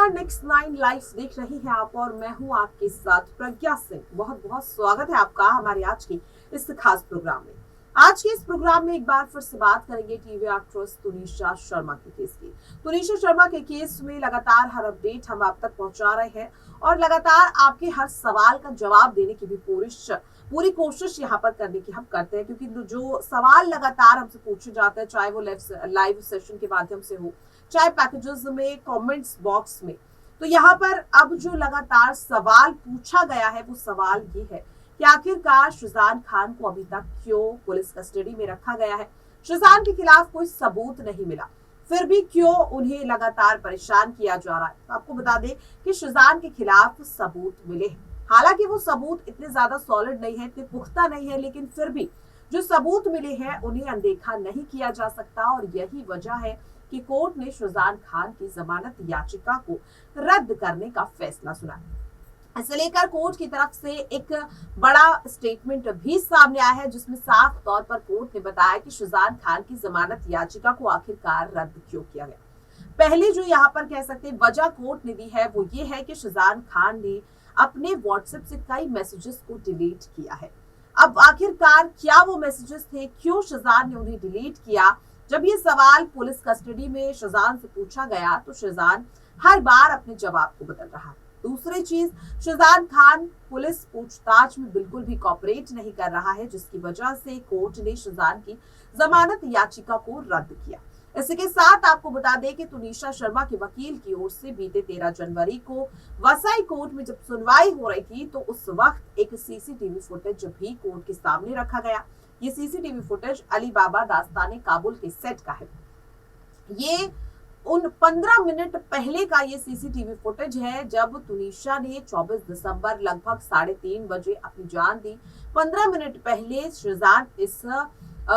नमस्कार, next nine live देख रही हैं आप और मैं हूं आपके साथ प्रज्ञा सिंह। बहुत बहुत स्वागत है आपका हमारे आज की इस खास प्रोग्राम में। आज के इस प्रोग्राम में एक बार फिर से बात करेंगे टीवी एक्ट्रेस तुनिशा शर्मा के केस की। तुनिशा शर्मा के केस में लगातार हर अपडेट हम आप तक पहुंचा रहे हैं और लगातार आपके हर सवाल का जवाब देने की भी पूरी कोशिश यहाँ पर करने की हम करते हैं, क्योंकि जो सवाल लगातार हमसे पूछे जाते हैं, चाहे वो लाइव सेशन के माध्यम से हो, चाहे पैकेजेस में, कमेंट्स बॉक्स में, तो यहाँ पर अब जो लगातार सवाल पूछा गया है वो सवाल ये है कि आखिरकार शाहजान खान को अभी तक क्यों पुलिस कस्टडी में रखा गया है। शाहजान के खिलाफ कोई सबूत नहीं मिला, फिर भी क्यों उन्हें लगातार परेशान किया जा रहा है। तो आपको बता दें कि शाहजान के खिलाफ सबूत मिले हैं, हालांकि वो सबूत इतने ज्यादा सॉलिड नहीं है, इतने पुख्ता नहीं है, लेकिन फिर भी जो सबूत मिले हैं उन्हें अनदेखा नहीं किया जा सकता। और यही वजह है कि कोर्ट ने शाहजान खान की जमानत याचिका को रद्द करने का फैसला सुना। इसे लेकर कोर्ट की तरफ से एक बड़ा स्टेटमेंट भी सामने आया है, जिसमें साफ तौर पर कोर्ट ने बताया कि शाहजान खान की जमानत याचिका को आखिरकार रद्द क्यों किया गया। पहले जो यहाँ पर कह सकते वजह कोर्ट ने दी है वो ये है कि शाहजान खान ने अपने व्हाट्सएप से कई मैसेजेस को डिलीट किया है। अब आखिरकार क्या वो मैसेजेस थे, क्यों शाहजान ने उन्हें डिलीट किया? जब ये सवाल पुलिस कस्टडी में शाहजान से पूछा गया तो शाहजान हर बार अपने जवाब को बदल रहा है। दूसरी चीज, शाहजान खान पुलिस पूछताछ में बिल्कुल भी कॉपरेट नहीं कर रहा है, जिसकी वजह से कोर्ट ने शाहजान की जमानत याचिका को रद्द किया। इसी के साथ आपको बता दें कि तुनिशा शर्मा के वकील की ओर से बीते 13 जनवरी को वसई कोर्ट में जब सुनवाई हो रही थी तो उस वक्त एक सीसीटीवी फुटेज भी कोर्ट के सामने रखा गया। ये सीसीटीवी फुटेज अली बाबा दास्ताने काबुल के सेट का है। ये उन 15 मिनट पहले का ये सीसीटीवी फुटेज है जब तुनिशा ने 24 दिसंबर लगभग 3:30 बजे अपनी जान दी। 15 मिनट पहले शाहजान इस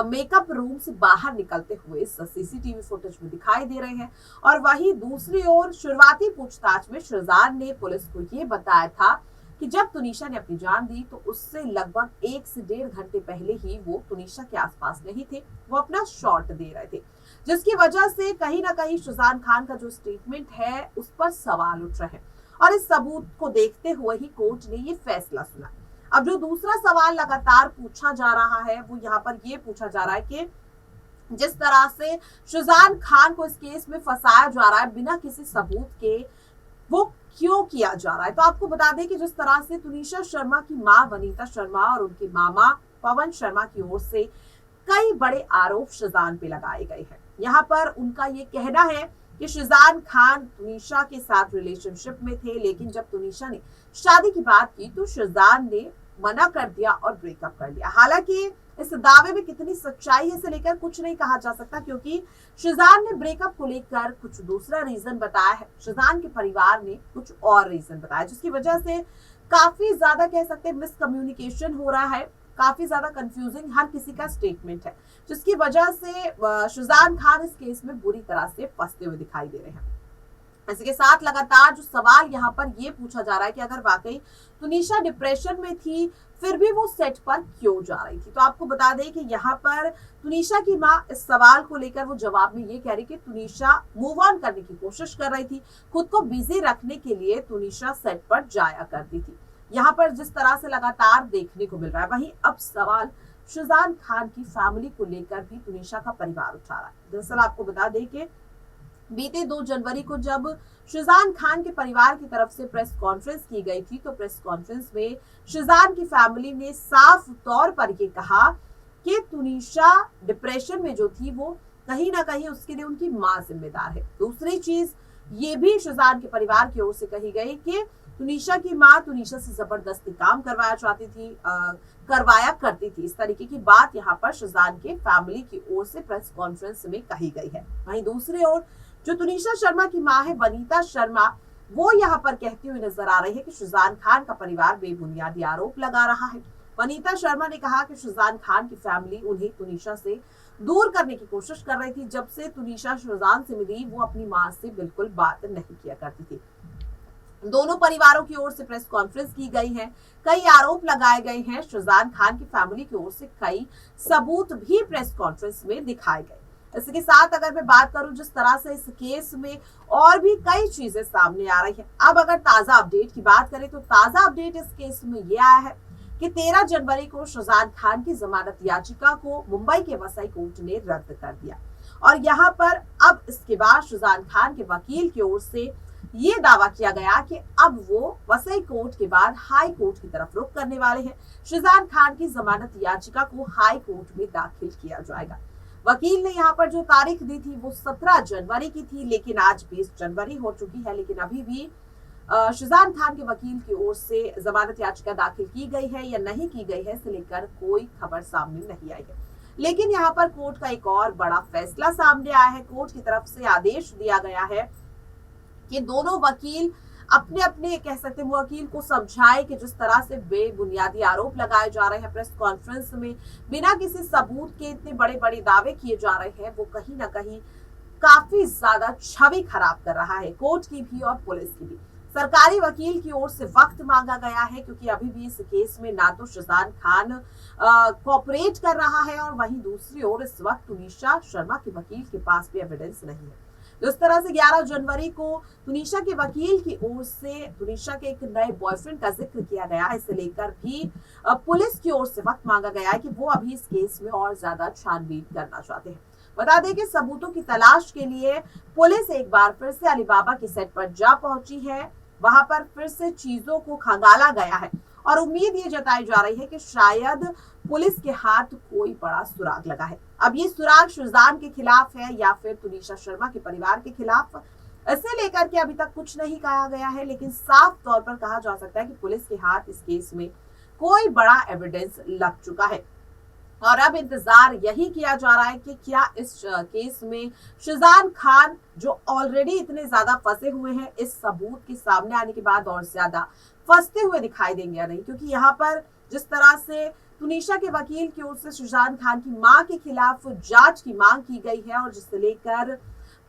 मेकअप रूम से बाहर निकलते हुए इस सीसीटीवी फुटेज में दिखाई दे रहे हैं। और वहीं दूसरी ओर शुरुआती पूछताछ में शाहजान ने पुलिस को ये बताया था कि जब तुनिशा ने अपनी जान दी तो उससे लगभग 1 से 1.5 घंटे पहले ही वो तुनिशा के आसपास नहीं थे, वो अपना शॉट दे रहे थे, जिसकी वजह से कहीं ना कहीं शाहजान खान का जो स्टेटमेंट है उस पर सवाल उठ रहे हैं। और इस सबूत को देखते हुए ही कोर्ट ने ये फैसला सुना। अब जो दूसरा सवाल लगातार पूछा जा रहा है वो यहाँ पर ये पूछा जा रहा है कि जिस तरह से शाहजान खान को इस केस में फंसाया जा रहा है बिना किसी सबूत के, वो क्यों किया जा रहा है। तो आपको बता दें कि जिस तरह से तुनिशा शर्मा की मां वनीता शर्मा और उनके मामा पवन शर्मा की ओर से कई बड़े आरोप शाहजान पे लगाए गए हैं। यहाँ पर उनका ये कहना है कि शाहजान खान तुनिशा के साथ रिलेशनशिप में थे, लेकिन जब तुनिशा ने शादी की बात की तो शाहजान ने मना कर दिया और ब्रेकअप कर लिया। हालांकि इस दावे में कितनी सच्चाई है इसे लेकर कुछ नहीं कहा जा सकता, क्योंकि शाहजान ने ब्रेकअप को लेकर कुछ दूसरा रीजन बताया है, शाहजान के परिवार ने कुछ और रीजन बताया, जिसकी वजह से काफी ज्यादा कह सकते हैं मिसकम्युनिकेशन हो रहा है, काफी ज्यादा कंफ्यूजिंग हर किसी का स्टेटमेंट है, जिसकी वजह से शाहजान खान इस केस में बुरी तरह से फंसते हुए दिखाई दे रहे हैं। इसी के साथ लगातार जो सवाल यहाँ पर ये पूछा जा रहा है कि अगर वाकई तुनिशा डिप्रेशन में थी फिर भी वो सेट पर क्यों जा रही थी। तो आपको बता दें कि यहाँ पर तुनिशा की मां इस सवाल को लेकर वो जवाब में ये कह रही कि तुनिशा मूव ऑन करने की कोशिश कर रही थी, खुद को बिजी रखने के लिए तुनिशा सेट पर जाया करती थी। यहाँ पर जिस तरह से लगातार देखने को मिल रहा है, वहीं अब सवाल शाहजान खान की फैमिली को लेकर भी तुनिशा का परिवार उठा रहा है। दरअसल आपको बता दें कि बीते 2 जनवरी को जब शाहजान खान के परिवार की तरफ से प्रेस कॉन्फ्रेंस की गई थी तो प्रेस कॉन्फ्रेंस में शाहजान की फैमिली ने साफ तौर पर ये कहा कि तुनिशा डिप्रेशन में जो थी वो कहीं ना कहीं उसके लिए उनकी मां जिम्मेदार है। दूसरी चीज ये भी शाहजान के परिवार की ओर से कही गई कि तुनिशा की मां तुनिशा से जबरदस्ती काम करवाया करती थी। इस तरीके की बात यहाँ पर शाहजान के फैमिली की ओर से प्रेस कॉन्फ्रेंस में कही गई है। वहीं दूसरी ओर जो तुनिशा शर्मा की मां है वनीता शर्मा, वो यहाँ पर कहती हुई नजर आ रही है कि शाहजान खान का परिवार बेबुनियादी आरोप लगा रहा है। वनीता शर्मा ने कहा कि शाहजान खान की फैमिली उन्हें तुनिशा से दूर करने की कोशिश कर रही थी। जब से तुनिशा शाहजान से मिली वो अपनी मां से बिल्कुल बात नहीं किया करती थी। दोनों परिवारों की ओर से प्रेस कॉन्फ्रेंस की गई है, कई आरोप लगाए गए हैं। शाहजान खान की फैमिली की ओर से कई सबूत भी प्रेस कॉन्फ्रेंस में दिखाए गए। इसके साथ अगर मैं बात करूं जिस तरह से इस केस में और भी कई चीजें सामने आ रही है। अब अगर ताजा अपडेट की बात करें तो ताजा अपडेट इस केस में ये आया है कि 13 जनवरी को शुजान खान की जमानत याचिका को मुंबई के वसई कोर्ट ने रद्द कर दिया और यहाँ पर अब इसके बाद शुजान खान के वकील की ओर से ये दावा किया गया कि अब वो वसई कोर्ट के बाद हाई कोर्ट की तरफ रुख करने वाले हैं। शुजान खान की जमानत याचिका को हाई कोर्ट में दाखिल किया जाएगा। वकील ने यहाँ पर जो तारीख दी थी वो 17 जनवरी की थी, लेकिन आज 20 जनवरी हो चुकी है, लेकिन अभी भी शुजान खान के वकील की ओर से जमानत याचिका दाखिल की गई है या नहीं की गई है, इसे लेकर कोई खबर सामने नहीं आई है। लेकिन यहाँ पर कोर्ट का एक और बड़ा फैसला सामने आया है। कोर्ट की तरफ से आदेश दिया गया है कि दोनों वकील अपने अपने कह सकते हैं वकील को समझाए कि जिस तरह से बेबुनियादी आरोप लगाए जा रहे हैं, प्रेस कॉन्फ्रेंस में बिना किसी सबूत के इतने बड़े बड़े दावे किए जा रहे हैं, वो कहीं ना कहीं काफी ज्यादा छवि खराब कर रहा है कोर्ट की भी और पुलिस की भी। सरकारी वकील की ओर से वक्त मांगा गया है क्योंकि अभी भी इस केस में ना तो शुजान खान कोऑपरेट कर रहा है और वहीं दूसरी ओर इस वक्त तुनिशा शर्मा के वकील के पास भी एविडेंस नहीं है। जिस तरह से 11 जनवरी को तुनिशा के वकील की ओर से तुनिशा के एक नए बॉयफ्रेंड का जिक्र किया गया है, इसे लेकर भी पुलिस की ओर से वक्त मांगा गया है कि वो अभी इस केस में और ज्यादा छानबीन करना चाहते हैं। बता दें कि सबूतों की तलाश के लिए पुलिस एक बार फिर से अलीबाबा की सेट पर जा पहुंची है। वहां पर फिर से चीजों को खंगाला गया है और उम्मीद ये जताई जा रही है कि शायद पुलिस के हाथ कोई बड़ा सुराग लगा है। अब ये सुराग शुजान के खिलाफ है या फिर तुनिशा शर्मा के परिवार के खिलाफ, इसे लेकर के अभी तक कुछ नहीं कहा गया है, लेकिन साफ तौर पर कहा जा सकता है कि पुलिस के हाथ इस केस में कोई बड़ा एविडेंस लग चुका है और अब इंतजार यही किया जा रहा है कि क्या इस केस में शुजान खान जो ऑलरेडी इतने ज्यादा फंसे हुए हैं, इस सबूत के सामने आने के बाद और ज्यादा फंसते हुए दिखाई देंगे या नहीं। क्योंकि यहाँ पर जिस तरह से तुनिशा के वकील की ओर से शुजान खान की मां के खिलाफ जांच की मांग की गई है और जिसे लेकर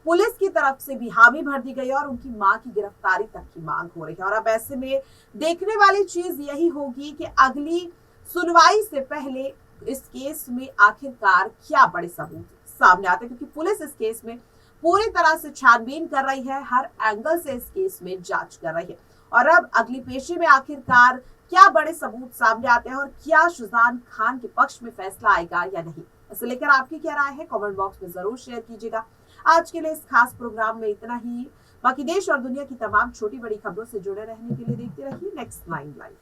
पुलिस की तरफ से भी हामी भर दी गई और उनकी मां की गिरफ्तारी तक की मांग हो रही है। और अब ऐसे में देखने वाली चीज यही होगी कि अगली सुनवाई से पहले इस केस में आखिरकार क्या बड़े सबूत सामने आते हैं, क्योंकि पुलिस इस केस में पूरी तरह से छानबीन कर रही है, हर एंगल से इस केस में जांच कर रही है। और अब अगली पेशी में आखिरकार क्या बड़े सबूत सामने आते हैं और क्या शुजान खान के पक्ष में फैसला आएगा या नहीं, इसे लेकर आपकी क्या राय है कमेंट बॉक्स में जरूर शेयर कीजिएगा। आज के लिए इस खास प्रोग्राम में इतना ही। बाकी देश और दुनिया की तमाम छोटी बड़ी खबरों से जुड़े रहने के लिए देखते रहिए नेक्स्ट 9 लाइव।